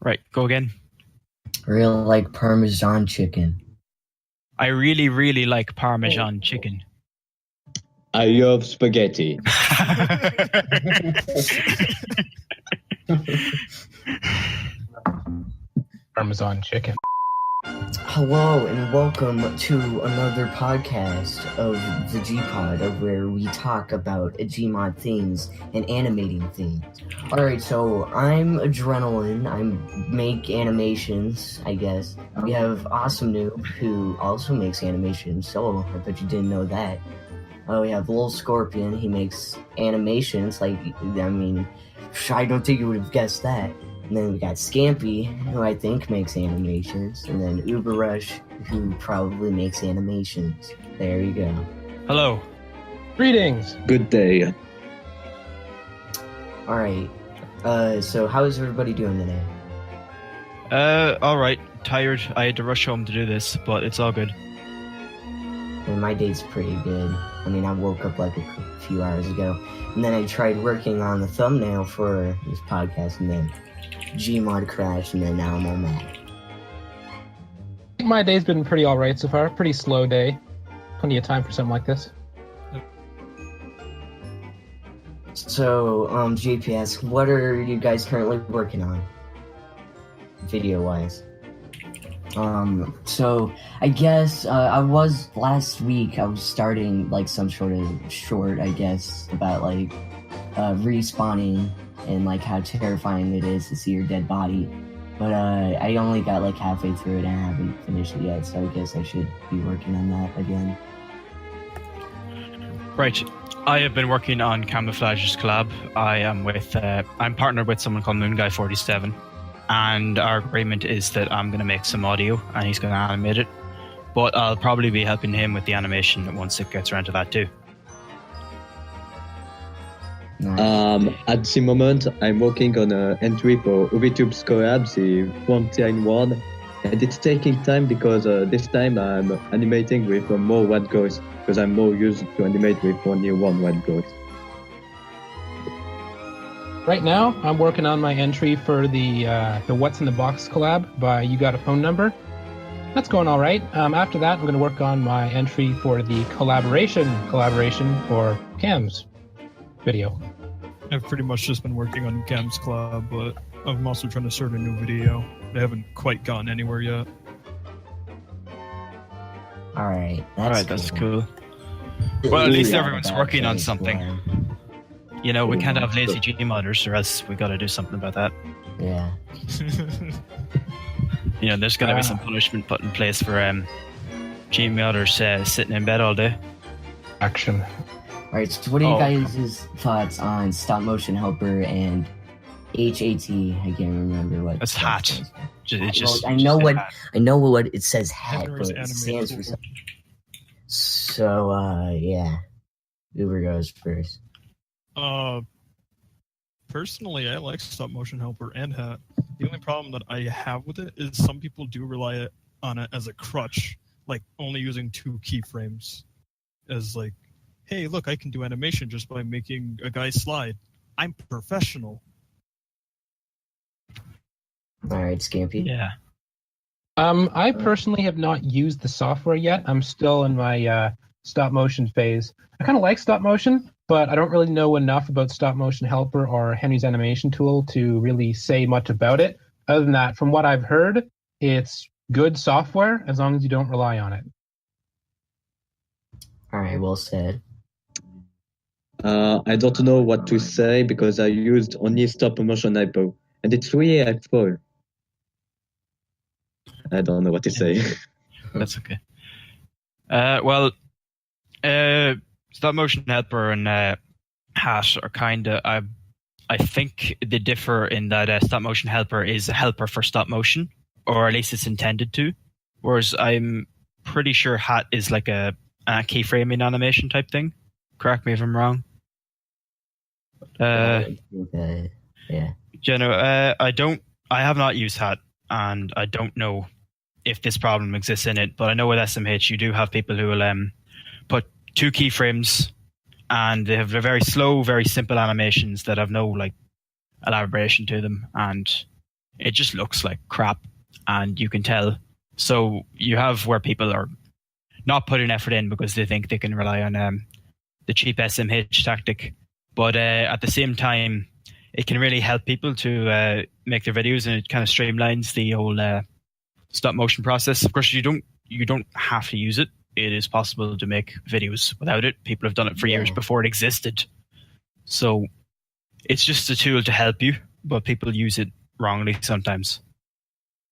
Right, go again. Real like Parmesan chicken. I really, really like Parmesan chicken. I love spaghetti. Parmesan chicken. Hello and welcome to another podcast of the G-Pod, of where we talk about Gmod things and animating things. Alright, so I'm Adrenaline. I make animations, I guess. We have Awesome Noob, who also makes animations, so I bet you didn't know that. We have Lil Scorpion, he makes animations, I don't think you would have guessed that. And then we got Scampi, who I think makes animations, and then Uber Rush, who probably makes animations. There you go. Hello. Greetings. Good day. Alright, so how is everybody doing today? Alright. Tired. I had to rush home to do this, but it's all good. My day's pretty good. I woke up like a few hours ago, and then I tried working on the thumbnail for this podcast, and then Gmod crashed, and then now I'm all mad. My day's been pretty alright so far. Pretty slow day. Plenty of time for something like this. So, JPS, what are you guys currently working on? Video-wise. So, I guess, last week, I was starting, some sort of short, I guess, about, respawning and, how terrifying it is to see your dead body. But, I only got, halfway through it and I haven't finished it yet, so I guess I should be working on that again. Right. I have been working on Camouflage's collab. I am with, I'm partnered with someone called Moonguy47. And our agreement is that I'm going to make some audio and he's going to animate it. But I'll probably be helping him with the animation once it gets around to that too. Nice. At the moment, I'm working on an entry for VTube's collab, the one-time one. And it's taking time because this time I'm animating with more white ghosts because I'm more used to animate with only one white ghost. Right now, I'm working on my entry for the What's in the Box collab by You Got a Phone Number. That's going all right. After that, I'm going to work on my entry for the collaboration for Cam's video. I've pretty much just been working on Cam's collab, but I'm also trying to start a new video. They haven't quite gotten anywhere yet. Alright, That's cool. Well, at least everyone's working on something. You know, we can't have lazy Gmodders, or else we got to do something about that. Yeah. You know, there's got to be some punishment put in place for Gmodders sitting in bed all day. Action. Alright, so what are you guys' thoughts on Stop Motion Helper and HAT? I can't remember what. It's HAT. I know what it says HAT, but it stands for something. So, yeah. Uber goes first. Personally, I like Stop Motion Helper and HAT. The only problem that I have with it is some people do rely on it as a crutch, only using 2 keyframes as hey, look, I can do animation just by making a guy slide. I'm professional. Alright, Scampi. Yeah. I personally have not used the software yet. I'm still in my stop motion phase. I kind of like stop motion, but I don't really know enough about Stop Motion Helper or Henry's animation tool to really say much about it. Other than that, from what I've heard, it's good software as long as you don't rely on it. Alright, well said. I don't know what to say because I used only Stop Motion Hyper, and it's really helpful. I don't know what to say. That's okay. Stop Motion Helper and HAT are kind of, I think they differ in that Stop Motion Helper is a helper for stop motion, or at least it's intended to, whereas I'm pretty sure HAT is like a keyframing animation type thing. Correct me if I'm wrong. Yeah. You know, I have not used HAT, and I don't know if this problem exists in it, but I know with SMH you do have people who will put 2 keyframes, and they have very slow, very simple animations that have no elaboration to them, and it just looks like crap, and you can tell. So you have where people are not putting effort in because they think they can rely on the cheap SMH tactic, but at the same time, it can really help people to make their videos, and it kind of streamlines the whole stop motion process. Of course, you don't have to use it. It is possible to make videos without it. People have done it for years before it existed. So it's just a tool to help you, but people use it wrongly sometimes.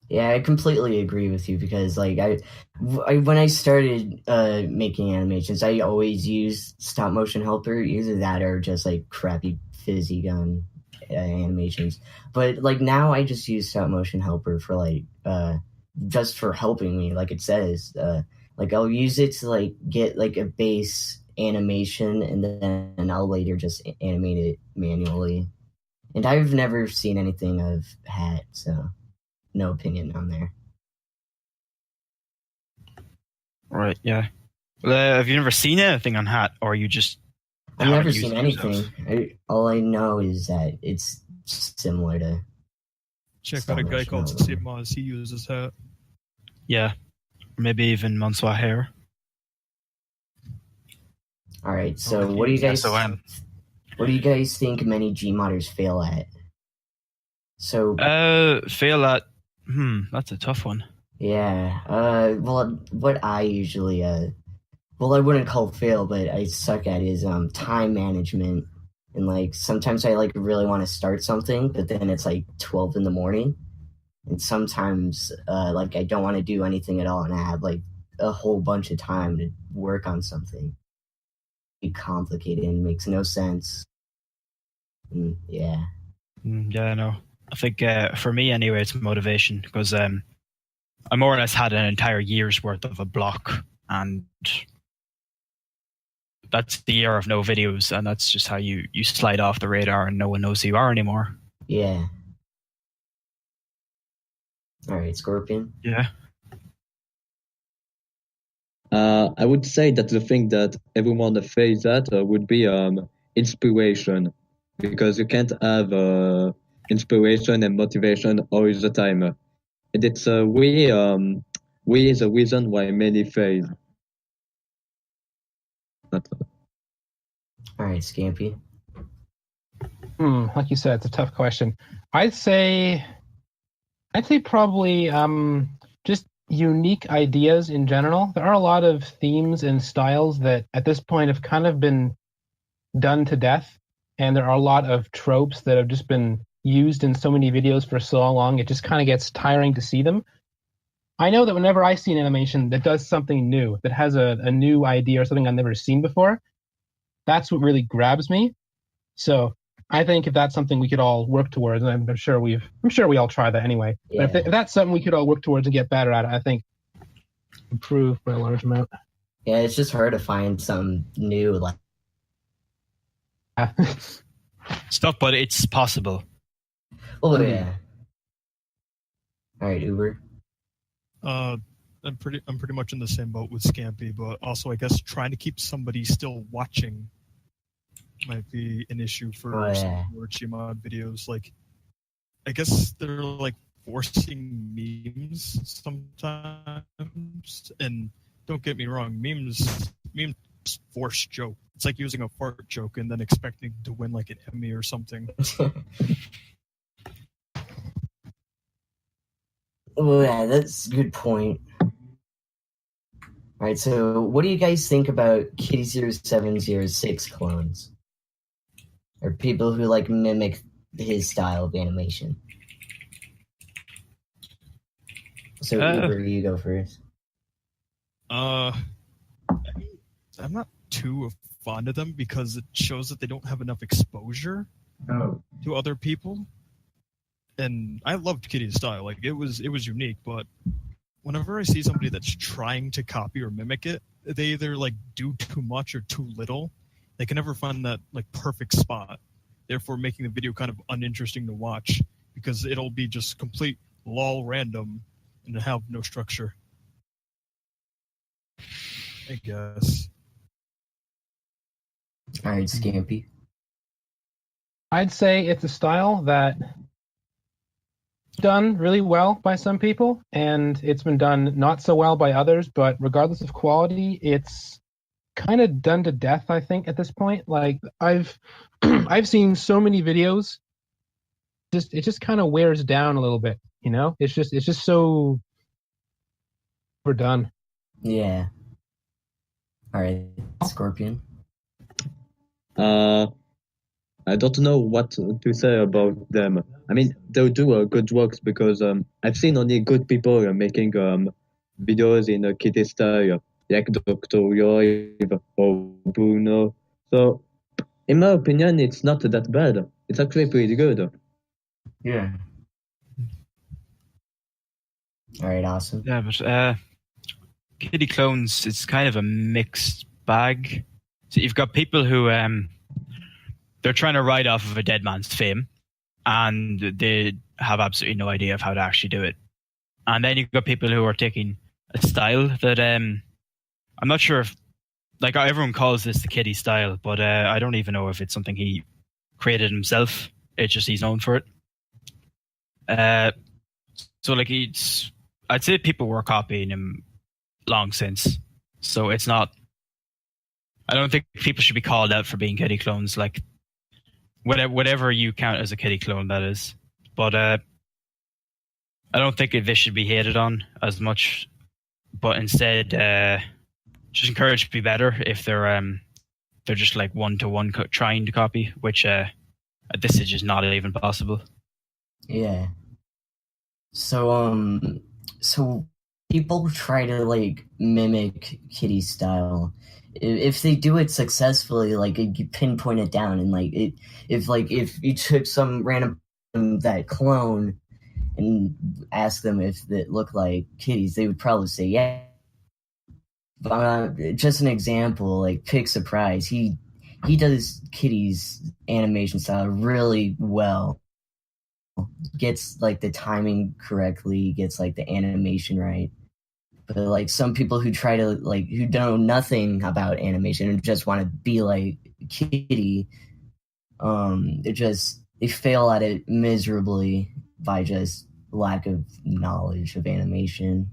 Yeah, I completely agree with you because, like, I when I started making animations, I always used stop motion helper, either that or just like crappy fizzy gun animations. But like now, I just use stop motion helper for like just for helping me, like it says. Like I'll use it to like get like a base animation, and then I'll later just animate it manually. And I've never seen anything of Hat, so no opinion on there. Right, yeah. Have you never seen anything on Hat, or you just... I've never seen anything. All I know is that it's similar to... Check out a guy called Sigma. He uses Hat. Yeah. Maybe even Mansoir Hair. All right, so what do you guys... What do you guys think many Gmodders fail at? So... fail at... that's a tough one. Yeah. Well, what I usually... well, I wouldn't call fail, but I suck at is time management. And, like, sometimes I, like, really want to start something, but then it's, like, 12 in the morning. And sometimes, like, I don't want to do anything at all, and I have, like, a whole bunch of time to work on something. It's complicated and makes no sense. Yeah. Yeah, I know. I think for me, anyway, it's motivation, because I more or less had an entire year's worth of a block, and that's the year of no videos, and that's just how you slide off the radar and no one knows who you are anymore. Yeah. All right, Scorpion. Yeah. I would say that the thing that everyone fails at would be inspiration, because you can't have inspiration and motivation all the time. And it's we is a reason why many fail. All right, Scampi. Like you said, it's a tough question. I'd say probably just unique ideas in general. There are a lot of themes and styles that at this point have kind of been done to death, and there are a lot of tropes that have just been used in so many videos for so long, it just kind of gets tiring to see them. I know that whenever I see an animation that does something new, that has a new idea or something I've never seen before, that's what really grabs me. So I think if that's something we could all work towards, and I'm sure we all try that anyway. Yeah. But if that's something we could all work towards and get better at it, I think improve by a large amount. Yeah, it's just hard to find something new. Like Stuff, but it's possible. oh yeah. All right, Uber. I'm pretty much in the same boat with Scampi, but also I guess trying to keep somebody still watching might be an issue for some more Gmod videos. Like, I guess they're like forcing memes sometimes, and don't get me wrong, memes force joke. It's like using a fart joke and then expecting to win like an Emmy or something. Oh yeah, that's a good point. Alright, so what do you guys think about Kitty0706 clones? Or people who like mimic his style of animation? So Uber, you go first. I'm not too fond of them because it shows that they don't have enough exposure to other people. And I loved Kitty's style. Like it was unique, but whenever I see somebody that's trying to copy or mimic it, they either like do too much or too little. They can never find that like perfect spot, therefore making the video kind of uninteresting to watch because it'll be just complete lol random and have no structure. I guess. All right, Scampi. I'd say it's a style that done really well by some people, and it's been done not so well by others. But regardless of quality, it's kind of done to death, I think, at this point. Like I've I've seen so many videos, it just kind of wears down a little bit, you know? It's just so overdone. Yeah. All right, Scorpion. I don't know what to say about them. I mean, they do good works because I've seen only good people making videos in a kitty style, like Dr. Yoiv or Bruno. So, in my opinion, it's not that bad. It's actually pretty good. Yeah. All right, awesome. Yeah, but kitty clones, it's kind of a mixed bag. So you've got people who they're trying to ride off of a dead man's fame, and they have absolutely no idea of how to actually do it. And then you've got people who are taking a style that I'm not sure if, like, everyone calls this the kitty style, but I don't even know if it's something he created himself. It's just he's known for it. So like I'd say people were copying him long since. So it's not. I don't think people should be called out for being kitty clones. Like whatever you count as a kitty clone, that is. But I don't think this should be hated on as much. But instead, just encouraged to be better if they're just like one-to-one trying to copy, which at this stage is not even possible. Yeah. So so people try to like mimic kitty style. If they do it successfully, like you pinpoint it down, and like if you took some random that clone and ask them if it looked like kitties, they would probably say yeah. Just an example, like Pick Surprise, he does kitties animation style really well. Gets like the timing correctly, gets like the animation right. But like some people who try to like who know nothing about animation and just want to be like Kitty, they fail at it miserably by just lack of knowledge of animation,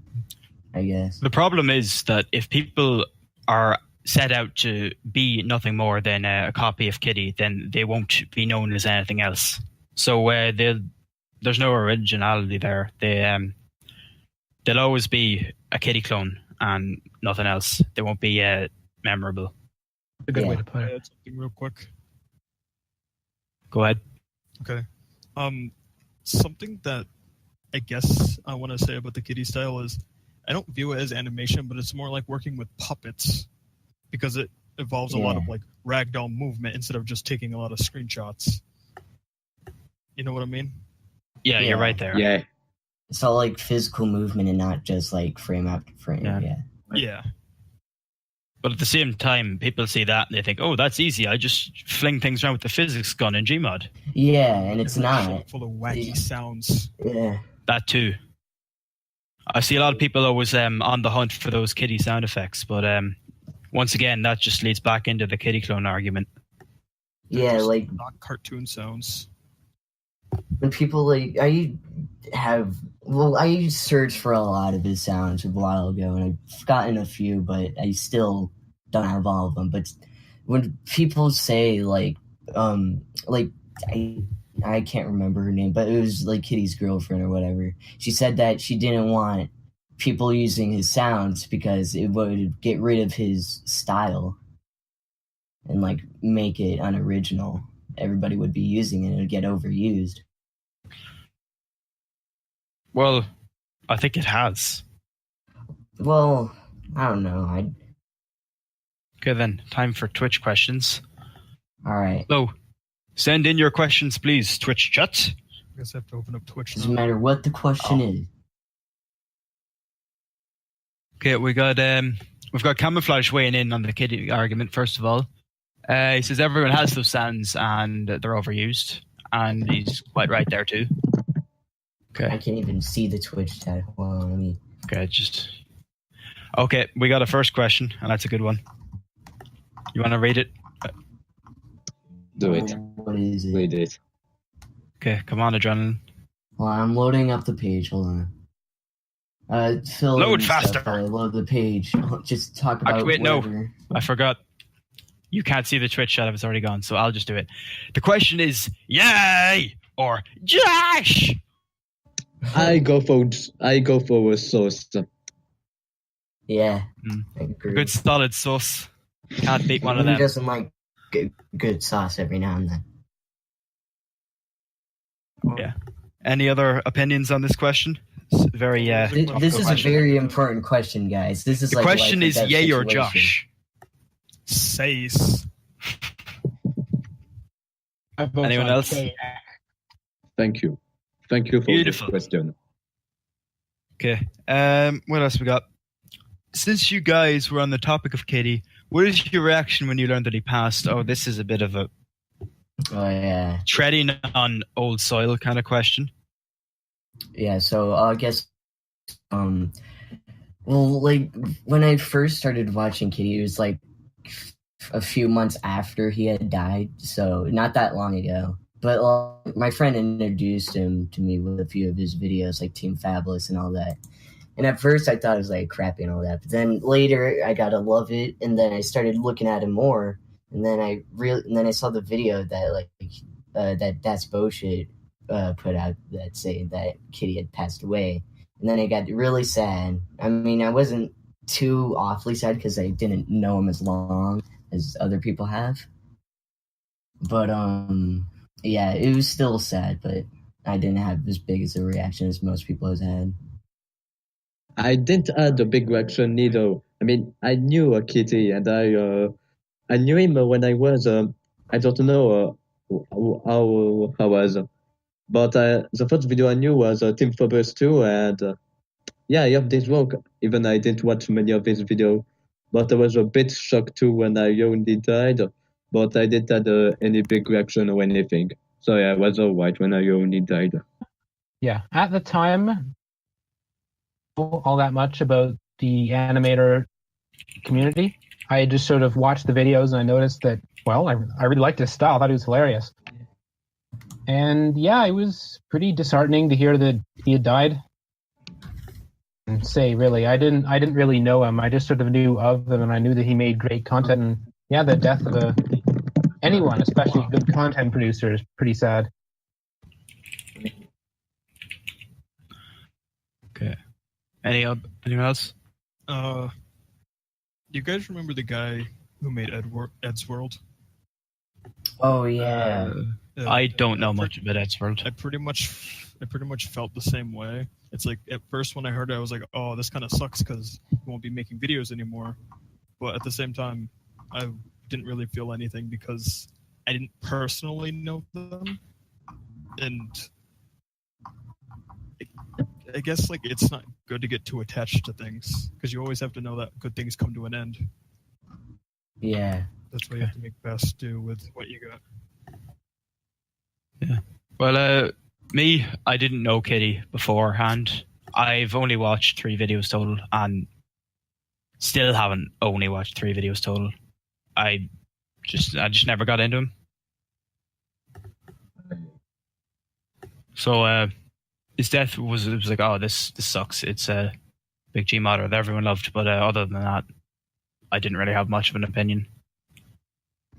I guess. The problem is that if people are set out to be nothing more than a copy of Kitty, then they won't be known as anything else. So there's no originality there. They'll always be a Kitty clone and nothing else. They won't be memorable. A good way to put it. Add something real quick. Go ahead. Okay. Something that I guess I want to say about the Kitty style is I don't view it as animation, but it's more like working with puppets because it involves a lot of like ragdoll movement instead of just taking a lot of screenshots. You know what I mean? Yeah, you're right there. Yeah. It's all like physical movement and not just like frame after frame. Yeah. But at the same time, people see that and they think, oh, that's easy. I just fling things around with the physics gun in Gmod. Yeah, and it's not. Full of wacky sounds. Yeah. That too. I see a lot of people always on the hunt for those kitty sound effects, but once again, that just leads back into the kitty clone argument. Yeah, Just like not cartoon sounds. when people like I searched for a lot of his sounds a while ago, and I've gotten a few, but I still don't have all of them. But when people say like I can't remember her name, but it was like Kitty's girlfriend or whatever. She said that she didn't want people using his sounds because it would get rid of his style and like make it unoriginal. Everybody would be using it and it would get overused. Well, I think it has. Well, I don't know. Okay, then. Time for Twitch questions. All right. So, send in your questions, please, Twitch chat. I guess I have to open up Twitch Doesn't now. matter what the question is. Okay, we've got Camouflage weighing in on the kitty argument, first of all. He says everyone has those sounds and they're overused. And he's quite right there, too. I Okay. can't even see the Twitch chat. Well, let me. Okay, we got a first question, and that's a good one. You want to read it? Do it. What is it? Read it. Okay, come on, Adrenaline. Well, I'm loading up the page. Hold on. Phil Load and stuff, faster. while I load the page. Just talk about Wait, no. whatever. I forgot. You can't see the Twitch chat if it's already gone, so I'll just do it. The question is, yay or Josh? I go for a sauce. Yeah, Mm. I agree. A good solid sauce. Can't beat one of Who them. doesn't like good sauce every now and then? Yeah. Any other opinions on this question? It's very. This is a very important question, guys. This is The like question life or is, death yay or situation. Josh? Says. I vote Anyone on else? K. Thank you for Beautiful. this question. Okay. What else we got? Since you guys were on the topic of Katie, what is your reaction when you learned that he passed? Oh, this is a bit of a Oh yeah, treading on old soil kind of question. yeah. So I guess, well, like when I first started watching Kitty, it was like a few months after he had died, so not that long ago. But my friend introduced him to me with a few of his videos, like Team Fabulous and all that. And at first, I thought it was like crappy and all that. But then later, I got to love it, and then I started looking at him more. And then I saw the video that that's bullshit put out that saying that Kitty had passed away. And then I got really sad. I mean, I wasn't too awfully sad because I didn't know him as long as other people have. But yeah, it was still sad. But I didn't have as big as a reaction as most people have had. I didn't have a big reaction neither. I mean, I knew Kitty, and I knew him when I was I don't know how I was, but the first video I knew was Team Phobos 2, and yeah, I have this work. Even I didn't watch many of his videos, but I was a bit shocked too when I only died, but I didn't have any big reaction or anything. So yeah, I was alright when I only died. Yeah, at the time, all that much about the animator community. I just sort of watched the videos and I noticed that, well, I really liked his style. I thought he was hilarious. And yeah, it was pretty disheartening to hear that he had died. And say, really, I didn't really know him. I just sort of knew of him, and I knew that he made great content. And yeah, the death of anyone, especially a good content producer, is pretty sad. Okay. Anyone else? You guys remember the guy who made Ed's World? Oh yeah. I don't know much about Ed's World. I pretty much felt the same way. It's like at first when I heard it, I was like, "Oh, this kind of sucks because he won't be making videos anymore." But at the same time, I didn't really feel anything because I didn't personally know them, and I guess like it's not good to get too attached to things because you always have to know that good things come to an end. Yeah. That's why you have to make best do with what you got. Yeah. Well, me, I didn't know Kitty beforehand. I've only watched 3 videos total, and still haven't only watched 3 videos total. I just never got into him. So his death was like, oh, this sucks. It's a big Gmodder that everyone loved, but other than that, I didn't really have much of an opinion.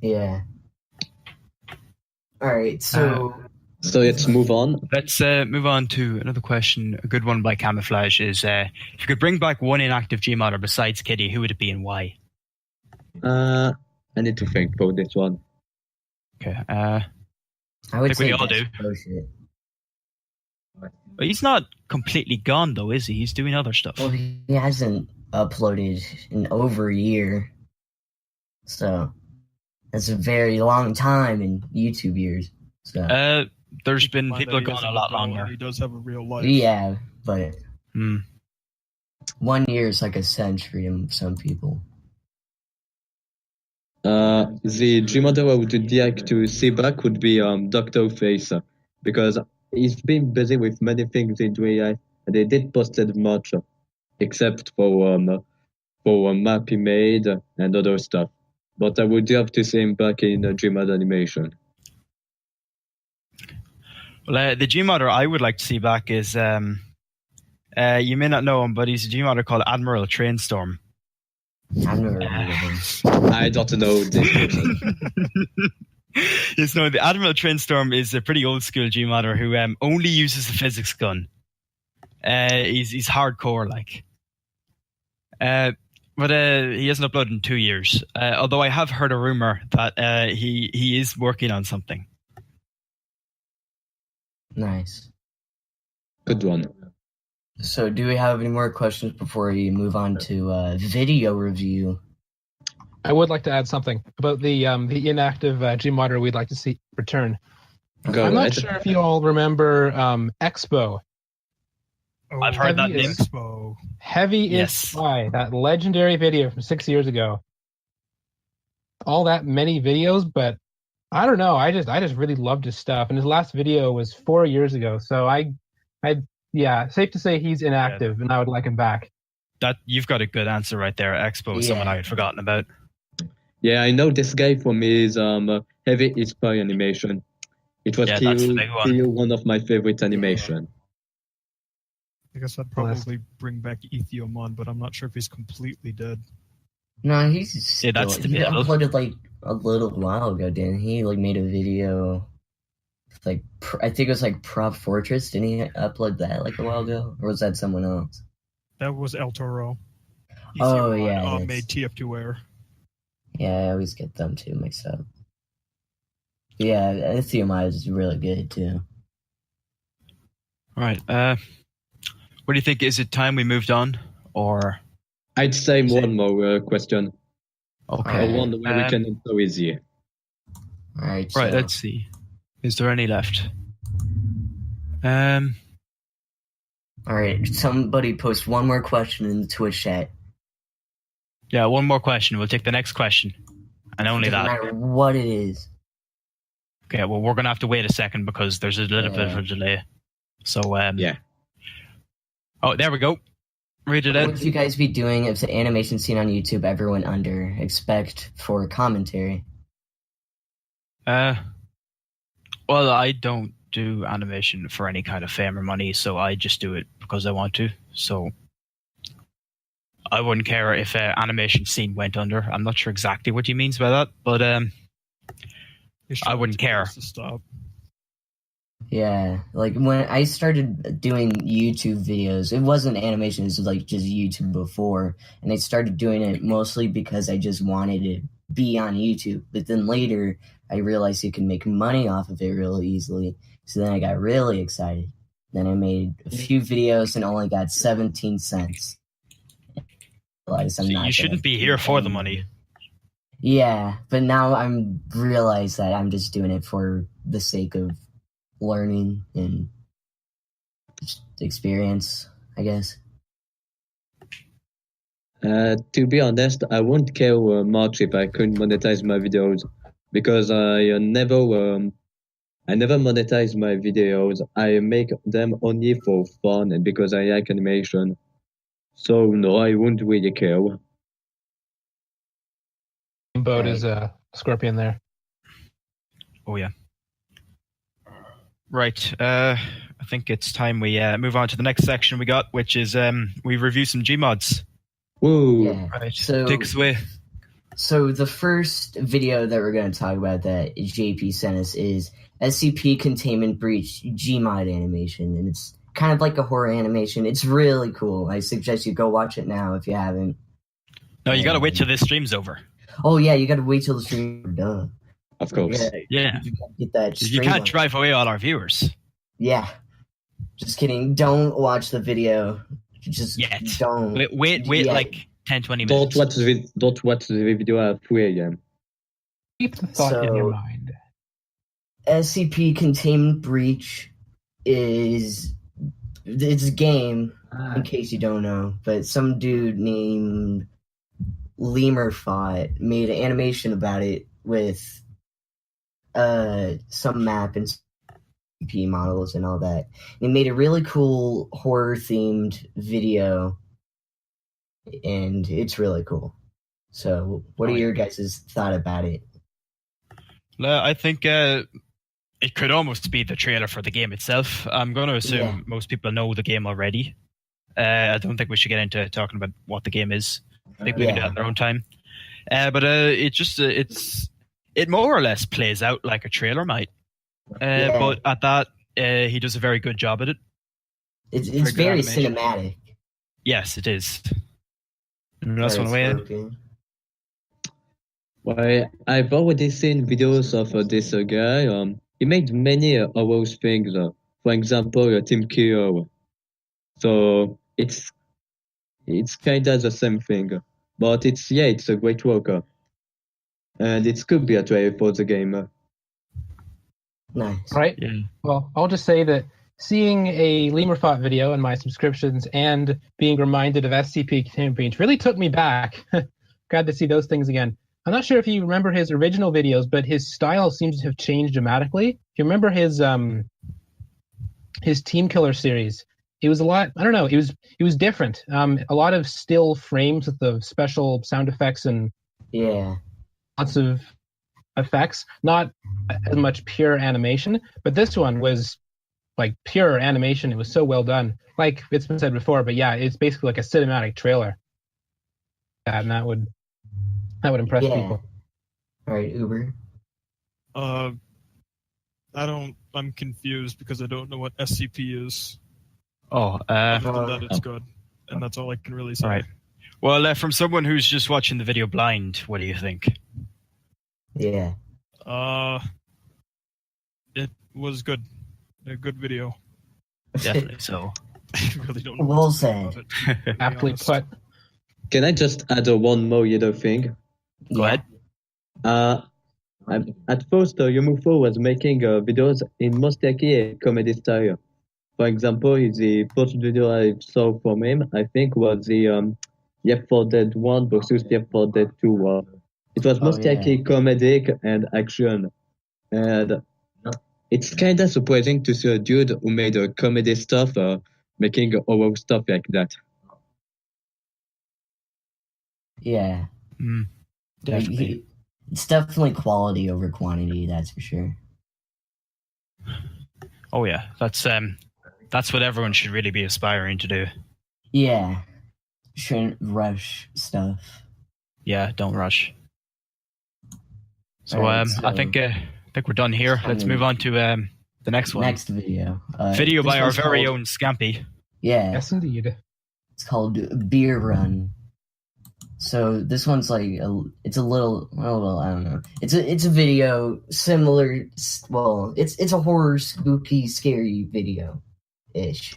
Yeah. All right, so let's move on. Let's move on to another question. A good one by Camouflage is, if you could bring back one inactive Gmodder besides Kitty, who would it be and why? I need to think about this one. Okay. I would think say we all that's do. bullshit. But he's not completely gone, though, is he? He's doing other stuff. Well, he hasn't uploaded in over a year, so that's a very long time in YouTube years. So There's Keep in been mind people that have he gone is a lot adult and longer. He does have a real life. yeah, but 1 year is like a century in some people. The Gmodder I would like to see back would be Dr. Face, because he's been busy with many things in AI, and he did posted much, except for a map he made and other stuff. But I would love to see him back in Gmod animation. Well, the Gmodder I would like to see back is you may not know him, but he's a Gmodder called Admiral Trainstorm. I've never heard of him. I don't know this person. Yes, no, the Admiral Trainstorm is a pretty old school Gmodder who only uses the physics gun. He's hardcore, like. But he hasn't uploaded in 2 years. Although I have heard a rumor that he is working on something. Nice. Good one. So, do we have any more questions before we move on to video review? I would like to add something about the inactive Gmodder we'd like to see return. Go I'm not ahead. sure if you all remember Expo. I've heard that name. Expo. Heavy is Yes. Spy, that legendary video from 6 years ago. All that many videos, but I don't know. I just really loved his stuff, and his last video was 4 years ago. So yeah, safe to say he's inactive, and I would like him back. That you've got a good answer right there. Expo is someone I had forgotten about. Yeah, I know this guy from his Heavy is Spy animation. It was Yeah, that's the still big one. one of my favorite animation. I guess I'd probably bring back Ethiomon, but I'm not sure if he's completely dead. No, he's still, Yeah, that's he debatable. uploaded like a little while ago, didn't he? Like made a video, like I think it was like Prop Fortress. Didn't he upload that like a while ago, or was that someone else? That was El Toro. Oh, Ethiomon, yeah, that's- made TF2 Air. Yeah, I always get them two mixed up. But yeah, Ethiomai is really good too. All right. What do you think? Is it time we moved on, or I'd say one more question. okay? One where we can answer easy. All right, Right. so, Let's see. Is there any left? Um. all right, somebody post one more question in the Twitch chat. Yeah. One more question. We'll take the next question, and only Doesn't that. matter what it is. Okay. Well, we're gonna have to wait a second because there's a little bit of a delay. So Yeah. Oh, there we go. Read it What out. would you guys be doing if the animation scene on YouTube ever went under? Expect for commentary. Well, I don't do animation for any kind of fame or money, so I just do it because I want to. So I wouldn't care if an animation scene went under. I'm not sure exactly what he means by that, but You should I wouldn't tell care. us to stop. Yeah, like when I started doing YouTube videos, it wasn't animation, it was like just YouTube before. And I started doing it mostly because I just wanted to be on YouTube. But then later, I realized you can make money off of it really easily. So then I got really excited. Then I made a few videos and only got 17 cents. Realized I'm so not you shouldn't gonna be do here for the any- money. Yeah, but now I'm realized that I'm just doing it for the sake of learning and just experience, I guess. To be honest, I wouldn't care much if I couldn't monetize my videos because I never monetize my videos. I make them only for fun and because I like animation. So no, I wouldn't really care. Boat is a scorpion there. Oh yeah. Right. I think it's time we move on to the next section we got, which is we review some Gmods. Woo! Yeah. Right. So- Take us away. So the first video that we're going to talk about that JP sent us is SCP Containment Breach Gmod animation, and it's kind of like a horror animation. It's really cool. I suggest you go watch it now if you haven't. No, you got to wait till this stream's over. Oh yeah, you got to wait till the stream. Duh. Of course. Yeah. You gotta get that. You stream can't on. drive away all our viewers. Yeah. Just kidding. Don't watch the video. Just Yet. don't. Wait Yeah. like 10, 20 Don't minutes. watch the video at 3 a.m. Keep the thought in So- your mind. SCP Containment Breach is it's a game, in case you don't know, but some dude named Lemurfot made an animation about it with some map and SCP models and all that. He made a really cool horror themed video, and it's really cool. So, what are your guys' thought about it? I think it could almost be the trailer for the game itself. I'm going to assume most people know the game already. I don't think we should get into talking about what the game is. I think we can do that in our own time. But it more or less plays out like a trailer might. But at that, he does a very good job at it. It's very cinematic. Yes, it is. That's one way. Well, I've already seen videos of this guy. He made many of those things. For example, Team Kyo. So it's kind of the same thing, but it's a great worker, and it could be a trailer for the game. Nice. Right. Yeah. Well, I'll just say that seeing a Lemurfot video in my subscriptions and being reminded of SCP Containment really took me back. Glad to see those things again. I'm not sure if you remember his original videos, but his style seems to have changed dramatically. If you remember his Team Killer series, it was a lot. I don't know. It was different. A lot of still frames with the special sound effects and lots of effects. Not as much pure animation, but this one was like pure animation. It was so well done. Like it's been said before, but yeah, it's basically like a cinematic trailer. And that would impress people. All right, Uber. I'm confused because I don't know what SCP is. Oh, Other than that, it's good, and that's all I can really say. Right. Well, from someone who's just watching the video blind, what do you think? Yeah. It was good. A good video. Definitely so. I really don't know. Well what to say said. about it, to be Aptly honest. put. Can I just add one more little thing? Go ahead. At first, Lemurfot was making videos in most likely a comedy style. For example, the first video I saw from him, I think, was the Left 4 Dead 1 versus Left 4 Dead 2. It was most likely comedic and action. And it's kind of surprising to see a dude who made comedy stuff making horror stuff like that. Yeah. Definitely. It's definitely quality over quantity, that's for sure. Oh yeah, that's what everyone should really be aspiring to do. Yeah. Shouldn't rush stuff. Yeah, don't rush. So, Alright, I think we're done here. Let's move on to the next one. Next video. Video this by our one's very called- own Scampi. Yeah. Yes, indeed. It's called Beer Run. So this one's like it's a little I don't know. It's a video similar. Well, it's a horror, spooky, scary video, ish.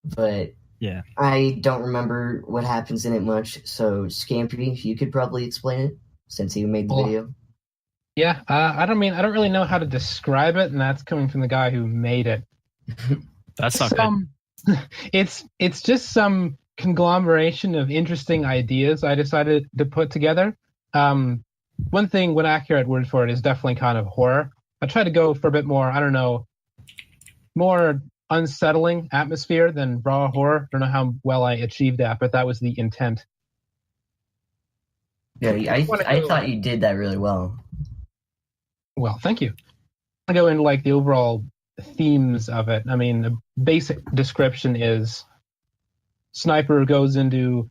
But Yeah. I don't remember what happens in it much. So Scampi, you could probably explain it since you made the video. Yeah, I don't really know how to describe it, and that's coming from the guy who made it. That's not good. It's just some conglomeration of interesting ideas I decided to put together. One accurate word for it is definitely kind of horror. I try to go for a bit more, I don't know, more unsettling atmosphere than raw horror. I don't know how well I achieved that, but that was the intent. Yeah, I thought you did that really well. Well, thank you. I go into like the overall themes of it. I mean, the basic description is Sniper goes into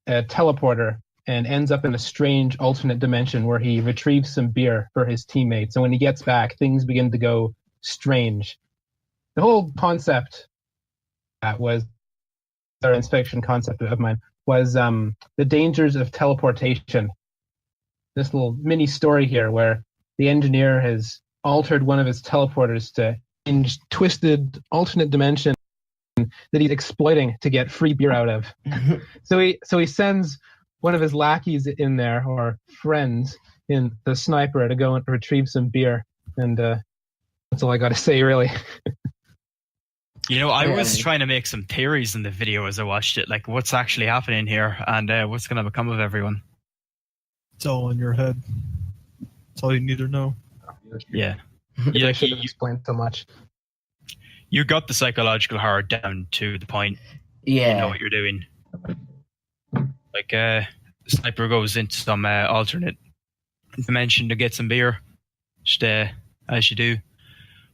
a teleporter and ends up in a strange alternate dimension where he retrieves some beer for his teammates. And when he gets back, things begin to go strange. The whole concept was, or science fiction concept of mine, was the dangers of teleportation. This little mini story here where the engineer has altered one of his teleporters to a twisted alternate dimension that he's exploiting to get free beer out of. So he sends one of his lackeys in there, or friends, in the Sniper, to go and retrieve some beer. And that's all I got to say, really. You know, I was trying to make some theories in the video as I watched it, like what's actually happening here and what's going to become of everyone. It's all in your head. That's all you need to know. Yeah. I should have explained so much. You got the psychological horror down to the point. Yeah. You know what you're doing. Like, the Sniper goes into some alternate dimension to get some beer. Just as you do.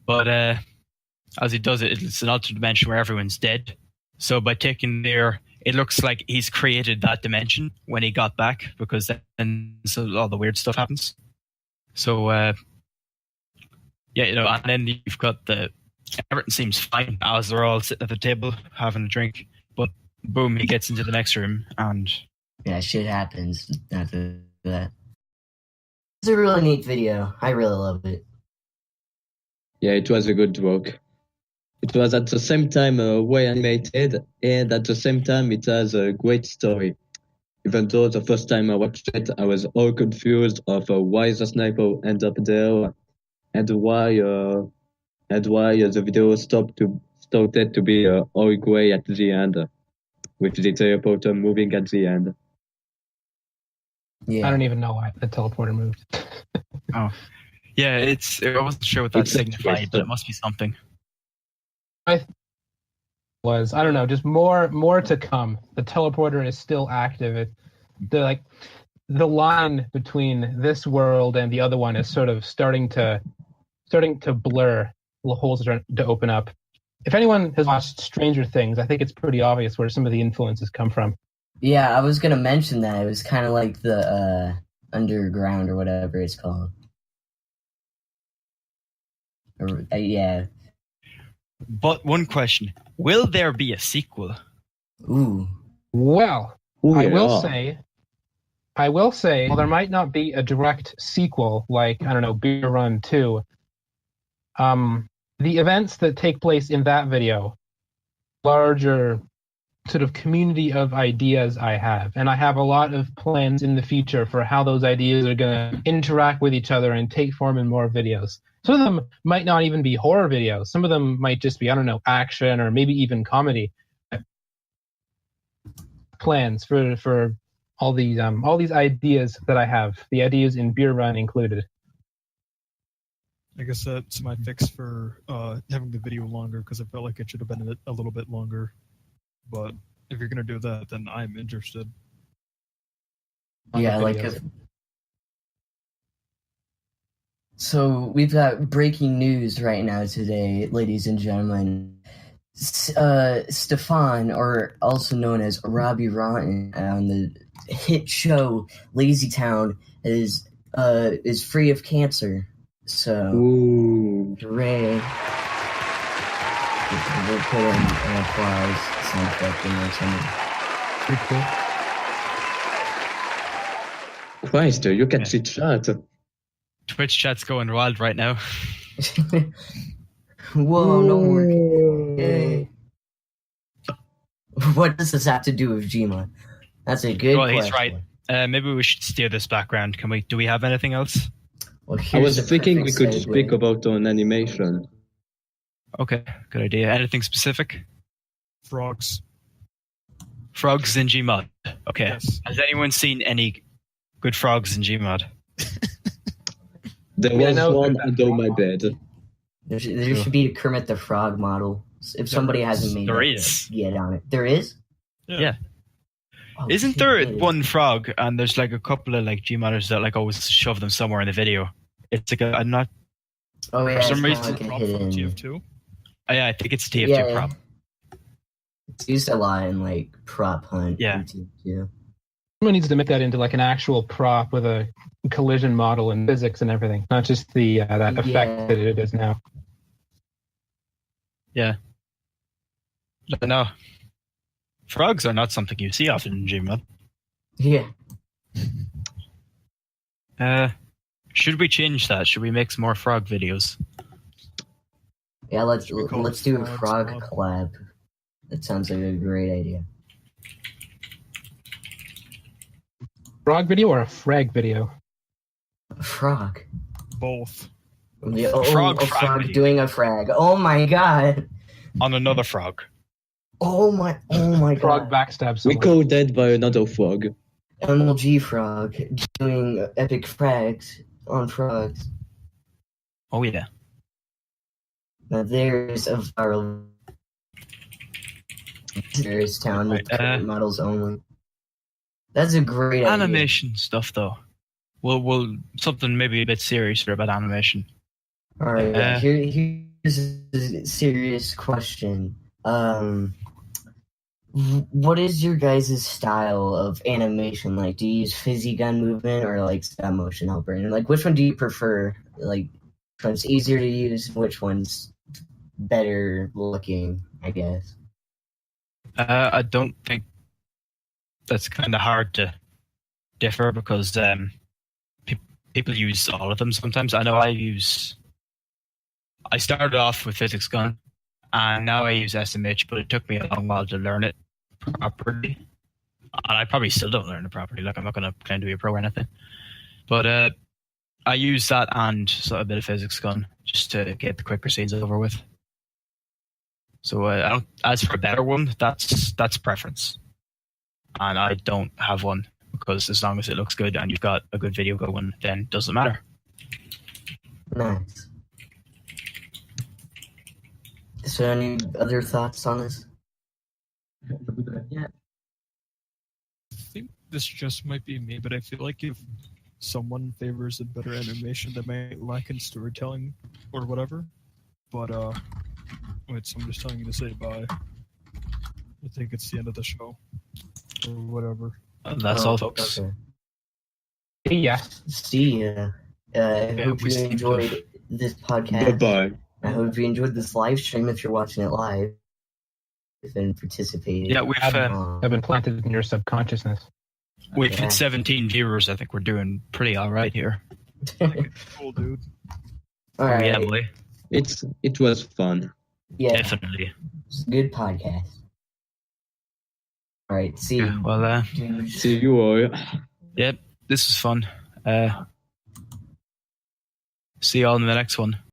But as he does it, it's an alternate dimension where everyone's dead. So by taking there, it looks like he's created that dimension when he got back, because then all the weird stuff happens. So and then you've got everything seems fine as they're all sitting at the table having a drink. But boom, he gets into the next room and shit happens after that. It's a really neat video. I really love it. Yeah, it was a good work. It was at the same time well animated, and at the same time it has a great story. Even though the first time I watched it, I was all confused of why the sniper ended up there, and why the video started to be all grey at the end, with the teleporter moving at the end. Yeah. I don't even know why the teleporter moved. oh, yeah, I wasn't sure what that signified, but it must be something. I don't know, just more to come. The teleporter is still active. The line between this world and the other one is sort of starting to blur. The holes are starting to open up. If anyone has watched Stranger Things, I think it's pretty obvious where some of the influences come from. Yeah, I was gonna mention that. It was kind of like the underground or whatever it's called. Yeah. But one question: will there be a sequel? Ooh. Well, Ooh, I yeah. will say, while there might not be a direct sequel like, I don't know, Beer Run 2, the events that take place in that video, larger sort of community of ideas I have, and I have a lot of plans in the future for how those ideas are going to interact with each other and take form in more videos. Some of them might not even be horror videos. Some of them might just be, I don't know, action or maybe even comedy. Plans for all these ideas that I have, the ideas in Beer Run included. I guess that's my fix for having the video longer, because I felt like it should have been a little bit longer. But if you're gonna do that, then I'm interested. Yeah, So we've got breaking news right now today, ladies and gentlemen. Stefan, or also known as Robbie Rotten, on the hit show Lazy Town, is free of cancer. So, Ooh. hooray! We'll put in an applause sound effect in there somewhere. Pretty cool. Christ, you can see chat. Twitch chat's going wild right now. Whoa, no more. Yay. What does this have to do with Gmod? That's a good question. He's right. Maybe we should steer this background. Do we have anything else? Well, I was thinking we could segue. speak about an animation. Okay, good idea. Anything specific? Frogs. Frogs in Gmod. Okay. Yes. Has anyone seen any good frogs in Gmod? There was one under my bed. There should be a Kermit the Frog model. If somebody hasn't made There it, is. get on it. There is? Yeah. Oh, Isn't shit, there really? one frog, and there's like a couple of like Gmodders that like always shove them somewhere in the video? It's like I'm not. Oh yeah, for some it's reason- kinda Prop like a from hidden. TF2. Yeah, I think it's TF2 Yeah. prop. It's used a lot in like prop hunt. Yeah. Yeah. Someone needs to make that into like an actual prop with a collision model and physics and everything, not just the that effect Yeah. that it is now. Yeah. No. Frogs are not something you see often in Gmod. Yeah. Should we change that? Should we make some more frog videos? Yeah, let's Should we call it do a Frogs frog Mod? collab. That sounds like a great idea. Frog video or a frag video? A frog. Both. Yeah, Frog a frag frog video. doing a frag. Oh my god. On another frog. Oh my Frog god. backstab We someone. go dead by another frog. MLG frog doing epic frags on frogs. Oh yeah. Now there's a viral. There's town with current models only. That's a great idea. Animation stuff though. We'll something maybe a bit serious about animation. All right, here's a serious question. What is your guys' style of animation like? Do you use fizzy gun movement or like stop motion helper? And like, which one do you prefer? Like, which one's easier to use? Which one's better looking? I guess. I don't think that's kind of hard to differ because people use all of them sometimes. I know I started off with physics gun, and now I use SMH, but it took me a long while to learn it properly. And I probably still don't learn it properly. Like, I'm not going to claim to be a pro or anything. But I use that and sort of a bit of physics gun just to get the quicker scenes over with. So I don't. As for a better one, that's preference, and I don't have one because as long as it looks good and you've got a good video going, then it doesn't matter. Nice. So, any other thoughts on this? I think this just might be me, but I feel like if someone favors a better animation, they might lack in storytelling or whatever. But wait, so I'm just telling you to say bye. I think it's the end of the show or whatever. That's all, folks. Okay. Yeah. See ya. I hope you enjoyed this podcast. Bye-bye. I hope you enjoyed this live stream if you're watching it live and participating. Yeah, we've Have been planted in your subconsciousness. hit 17 viewers. I think we're doing pretty all right here. Cool, dude. All right. Yeah, boy. It was fun. Yeah, Definitely. it's a good podcast. All right. See you. Well, See you all. yep, this was fun. See you all in the next one.